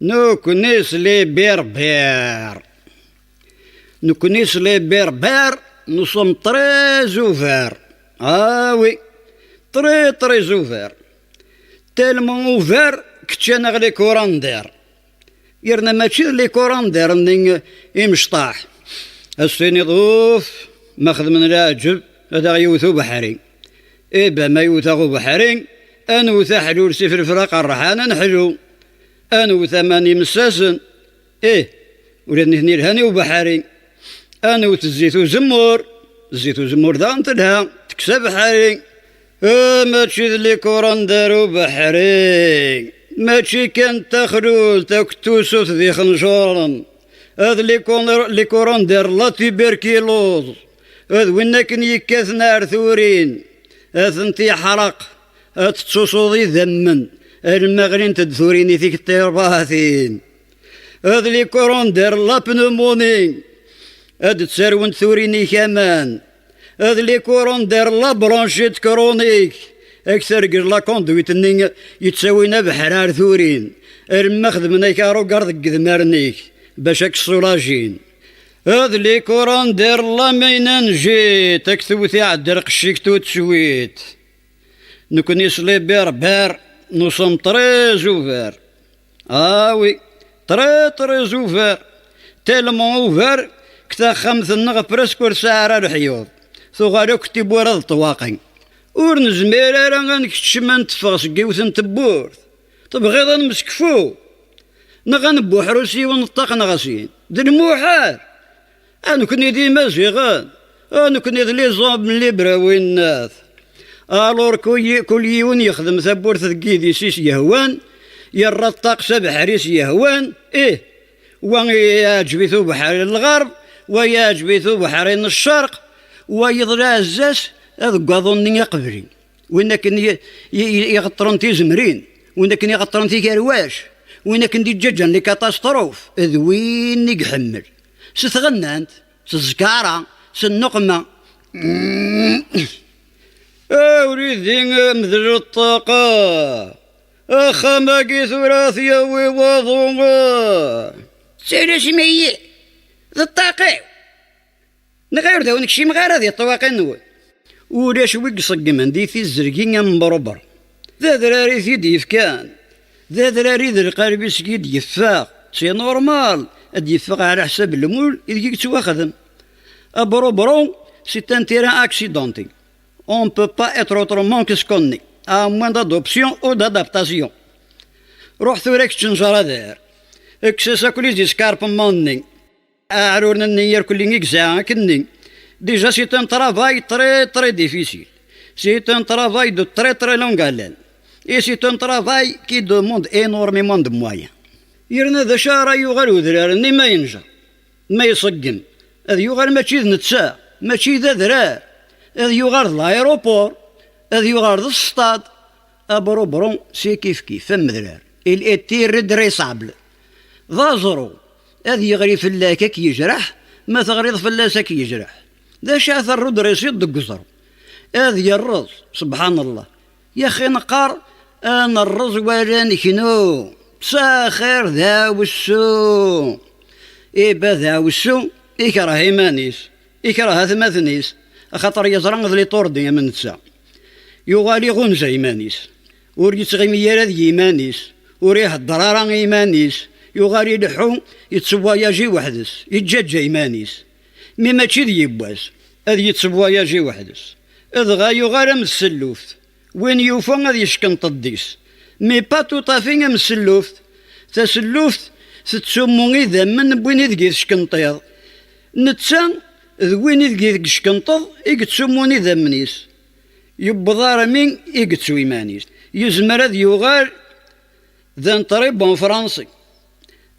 نكنيس لي بير نكنيس لي بير nous sommes très ouverts. Ah oui, très ouverts. Tellement ouverts que تشانغ لي كوراندير. يرنا ماشي لي كوراندير ني يمشطاح. السيني ضوف ماخذ من العجب هذا يوثو بحري. إبا ما يوثو بحري أنوثا حلول سفر الفراق الرحانة نحلو. أنوثا ماني مساسن. ولادني ثني الهاني وبحري. أنوث الزيتو زمور. الزيتو زمور ذا نتلها تكسب حري. ماشي لي كوراندير وبحري. ماشي كان تخلول تاكتوسو ذي خنجورن. هذا لي كوراندير لا تيبركيلوز. هذا وين كان يكاث نار ثورين. هذا انتي حرق. هذا تصوصوضي ذمن. المغرين تدثوريني فيك الطيرباثين. هذا لي كوراندير لا بنوموني. هذا تسارون ثوريني كمان. هذا لي كوراندير لا برونشيت كرونيك. أكثر قل لا كوندويت ني يتساوينا بحرار ثورين. المخذ منك أروقر ذك ذمارنيك باش اكسولاجين. هذا لي كوراندير لا مينان جيت اكثوثي عدر قشيك تو تسويت. نكونيس لي بير nous sommes très ouverts. Ah oui, très ouverts. Tellement ouverts كتا خمث النغ برسكور ساعة الحيوض. ثغالو كتب ورد طواقين. ور نزمير راه نكتشمان تفغس قيوث نتبورث. تبغيض نمسكفو. نغنبو حروسي ونطاق نغسين. دلموحار. أنا كني ديما زيغان. أنا كني لي زومب من لي براوين الناس. الور كل يوم يخدم ثبورث ثقيدي سيس يهوان يرى الطاقس بحريس يهوان ويعجبثو بحرين الغرب ويعجبثو بحرين الشرق ويضرع الزاس هذا قاضوني يقبرين وين كان يغطرون تيزمرين وين كان يغطرون تيكارواش وين كان ديجاجان لي كاتاستروف ذوين يحمل ستغنانت سزكارة سنقمة أريد مثل الطاقة أخماقي ثلاثية ووضوغا سيرا شمية ذا الطاقة نغير داونك شي مغير هذه الطواقة نول ولاش ويقصق من ديثي الزرقين مبربر ذا دراري ثيد يفكان ذا دراري ذا القلب سكيد يفاق سي نورمال اد يفاق على حساب المول إذا كنت واخدم أبرو c'est un terrain accidenté. On ne peut pas être autrement que ce qu'on est, à moins d'adoption ou d'adaptation. روح ثورك تنجر دار اكسسا كل ديسكارب موني اعرورنا النير كل نيكزا كني ديجا سي ان طرافاي تري ديفيسيل سي ان طرافاي دو تري لونغ الان اي سي ان طرافاي كي دوموند انورميمون دو مويان يرنا ذا شارع يغالو ذرارني ما ينجر ما يصقن هذا يغال ماشي نتسا ماشي ذا ذرار هذا يغار لايروبور هذا يغار السطاد برون سي كيف فم ذرار الاتي ريدريسابل ذا زرو هذا يغري فلاكك يجرح ما تغريض فلاسك يجرح ذا شاث الرد ريسيد دق زرو هذا يرز سبحان الله يا اخي نقار انا الرز ولا كنو ساخر ذا والسو إيبا ذا والسو يكره إيمانيس يكره ثماثنيس خاطر يزرن ذلي طوردي من نتسا يغالي غنزة إيمانيس وري تغيمي هذا إيمانيس وريه الضرارة إيمانيس يغالي لحو يتسواياجي وحدس يتجاجا إيمانيس مي ماشي ذي يبواز هذا يتسواياجي وحدس إذا يغالي من السلوفت وين يوفون هذا يشكن طديس مي با توطافين من السلوفت تسلوفت تتسمو إذا من بوين يذكي تشكنطيض نتسا ذوين يذكي تشكنطض يكتسموني ذا منيس يبضار مين يكتسو إيمانيس يزمر هذا يغال ذا نطريبون فرنسي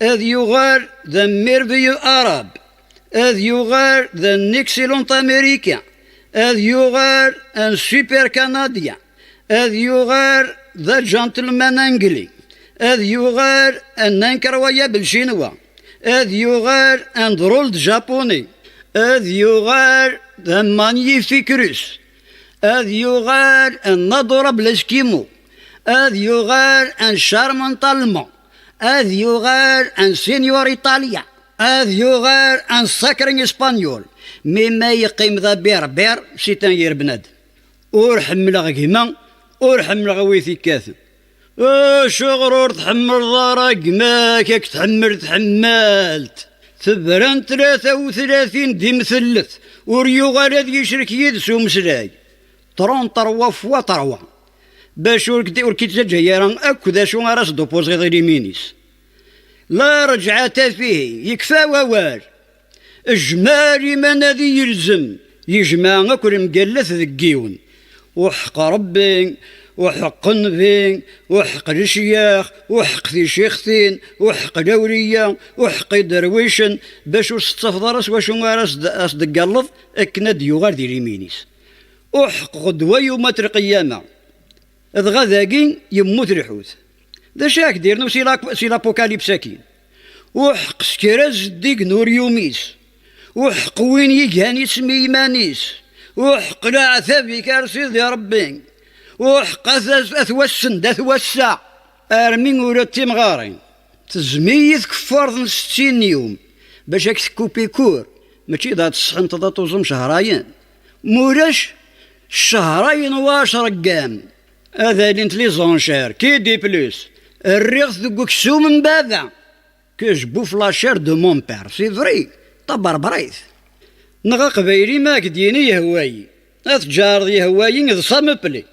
هذا يغال ذا ميرفيو أراب هذا يغال ذا نيكسيلونت أمريكا هذا يغال ان سوبر كنديان هذا يغال ذا جنتلمان أنجلي هذا يغال ان ننكرويا بالشينوا هذا يغال ان درولد جابوني هذا يغال ذا مانيفيك روس هذا يغال ان نضرب الاسكيمو هذا يغال ان شارمنت ألمان أذ يغال أن سينيور إيطاليا، أذ يغال أن ساكرين إسبانيول، مما يقيم ذا بير سيتان يربناد ور حملغ كيما ور حملغ ويثي كاث شغرور تحمل ضارق ماك ياك تحملت ثبران 33 دي مثلث وريو غالد يشرك يدسو مسلاي طرون طروا فوا طروا باش وركي تجايران اكو ذا شو راس دوبوزي غير مينيس لا رجعت فيه يكفى ووال اجمالي من ذي يلزم يجمع كل مقلث ذكيون وحق ربي وحق نبي وحق الشياخ وحق ذي شيختين وحق دورية وحق درويشن باش استفضرس وشو راس دقلظ اكنا ديوغار دي ليمينيس وحق غدوة يوم القيامة إذ غذاقين يموت الحوت ذا شاك ديرنو سي لابوكاليبساكين وحق سكراز ديك نور يوميس وحق وين يجاني سمي يمانيس وحق العذاب يكارسي يا ربي وحق أثوسن أثوسع أرمين ولاتي مغارين تزميث كفار 60 يوم باش هاك تكوبي كور ماشي ذات الصحن تضطوزم شهرين مولاش شهرين وعشر قام هذا اللي انت لي زونشير كي دي بلوس الريغ ذوك سو من بعدا كجبو فلاشير دو مون بير سي فري طبر بريث نغا قبايلي ماك ديني يهواي اتجار دي هواي إذ صامبلي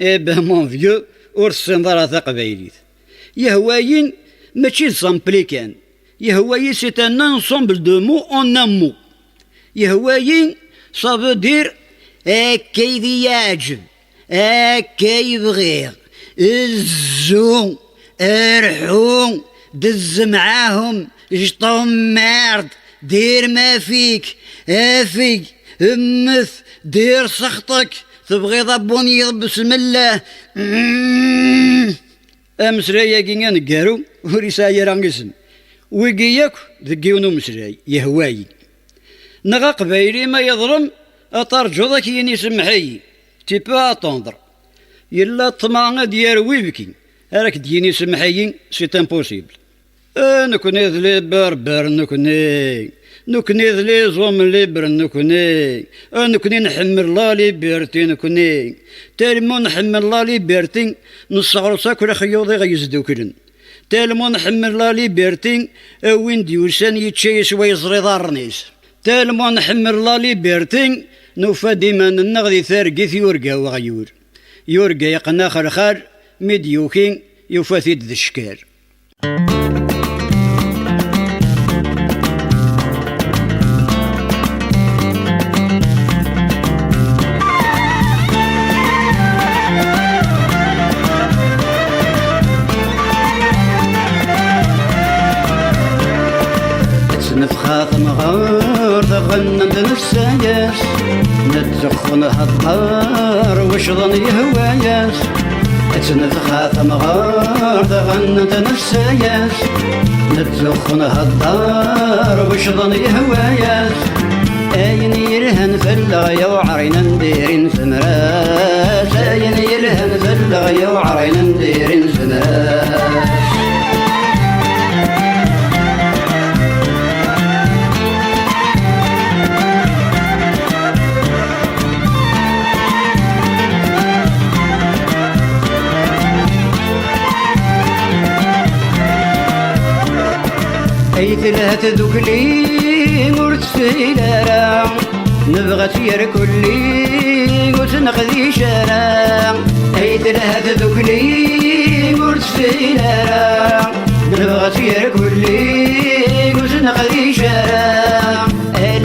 اي به مون فيو اور السنظرة قبايليت يهوايين ماشي صامبلي كان يهواي سي ان انسومبل دو مو اون ان مو يهوايين صافو دير هكا يعجب هكا يبغيغ الزو ارحو دز معاهم جطهم مارد دير ما فيك افيك امث دير سخطك تبغي ضبوني بسم الله امسرايا كينا نقارو وريسايا رانقسم ويقياك ذكيونو مسراي يهواي نغا قبايلي ما يظلم أترجو ذاك يني سمحي تي بو اتوندر يلا طمع ديال ويبكي راك ديني سمحي سي امبوسيبل نكوني ذلي بربر نكوني ذلي زوم ليبر نكوني نحمل لا ليبرتي نكوني تالمو نحمل لا ليبرتي نصغر ساكل خيوضي غيزدو كلن تالمو نحمل لا ليبرتي وين ديوسان يتشيس ويزري ضارنيس تالمو نحمل لا ليبرتي نوفا ديما نغذي ثارقيث يورقا وغيور يورقا يقنا خرخار ميديوكين يوفاثيد ذي الشكال نفخاث مغار تغنى نفساياس نتزخن هالطار وشظن يهواياس نفخاث مغار تغنى نفساياس نتزخن هالطار وشظن يهواياس اين يرهن فالغيا وعرينا نديرين سمراس اين يرهن فالغيا وعرينا نديرين سمراس أيث لا تذكلي مرتسيلا نبغى تير كلي وتنقذي شارع أيث لا تذكلي مرتسيلا نبغى تير كلي وتنقذي شارع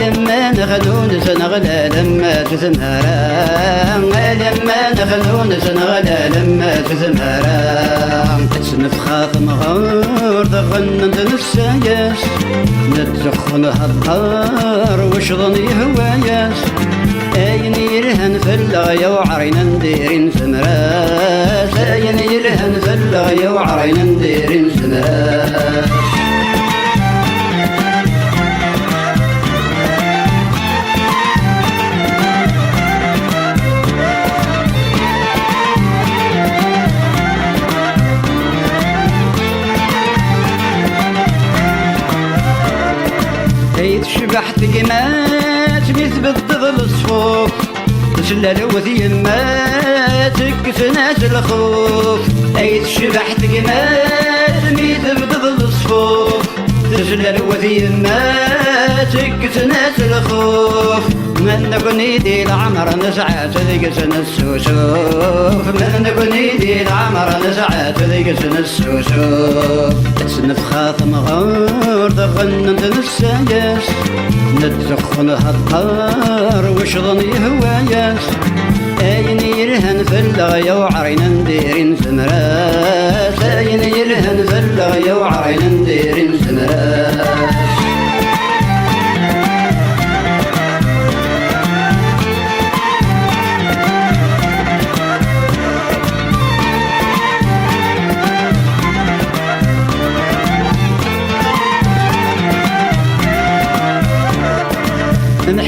لما نخذون سنغلا لما تثمرا لما نخذون سنغلا لما تثمرا تنفخاث مغار تغنى نفساياس نتزخن هالطار وشظن يهواياس اين يرهن فالغيا وعرينا نديرين سمراس اين يرهن فالغيا وعرينا نديرين سمراس ايد شبحت قمات ميثبت الصفوف تسلل وذي ما تكفنات الخوف ايد شبحت قمات ميثبت الصفوف تسلل وذي ما تكفنات الخوف من نكون يدي العمر نسعى تذيق سن السوسوف من نكون يدي العمر نسعى تذيق سن السوسوف تسنف خاثم غار تغنن تنساياس نتسخن هالطار وشظن يهواياس اين يرهن في اللغية وعرينا نديرين سمراس اين يرهن في اللغية وعرينا نديرين سمراس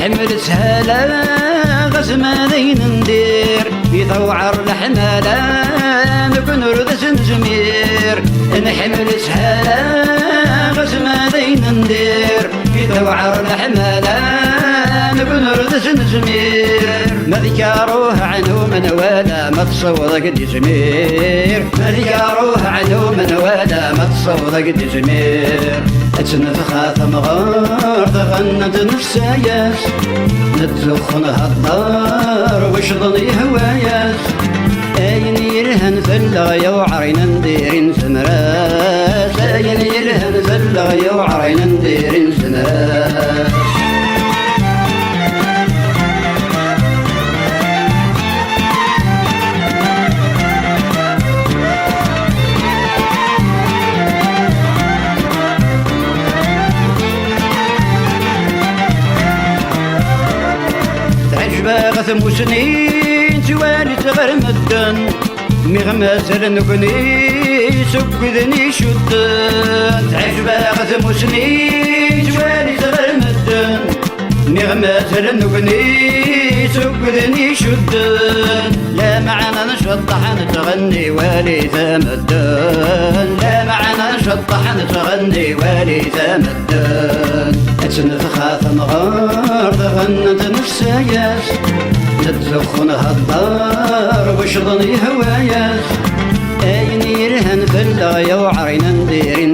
نحمل سهالة غزمة ذين ندير يطوعر الحمالة نكون ردس نزمير نحمل سهالة غزمة ذين ندير يطوعر الحمالة نكون ردس نزمير ما ذكروه عنه من ولا ما تصور قد زمير ما ذكروه عنه من ولا ما تصور قد زمير اتنف خاثم غار تغنت نفساياس نتزخنها الدار وشظن يهواياس اين يرهن في اللغية وعرينا نديرين سمراس اين يرهن في اللغية وعرينا نديرين سمراس غثم وسنين توالي تغير مدن مغمس نكوني سكذني شدن تعجبا غثم وسنين توالي تغير مدن مغمس نكوني سكذني شدن لا معنا نشطح نتغني والي ثمدن لا معنا نشطح نتغني والي ثمدن اتنف خاثم غار تغنت نفساياس نتزخنها الدار وشظن يهواياس اين يرهن في اللغية وعرينا نديرين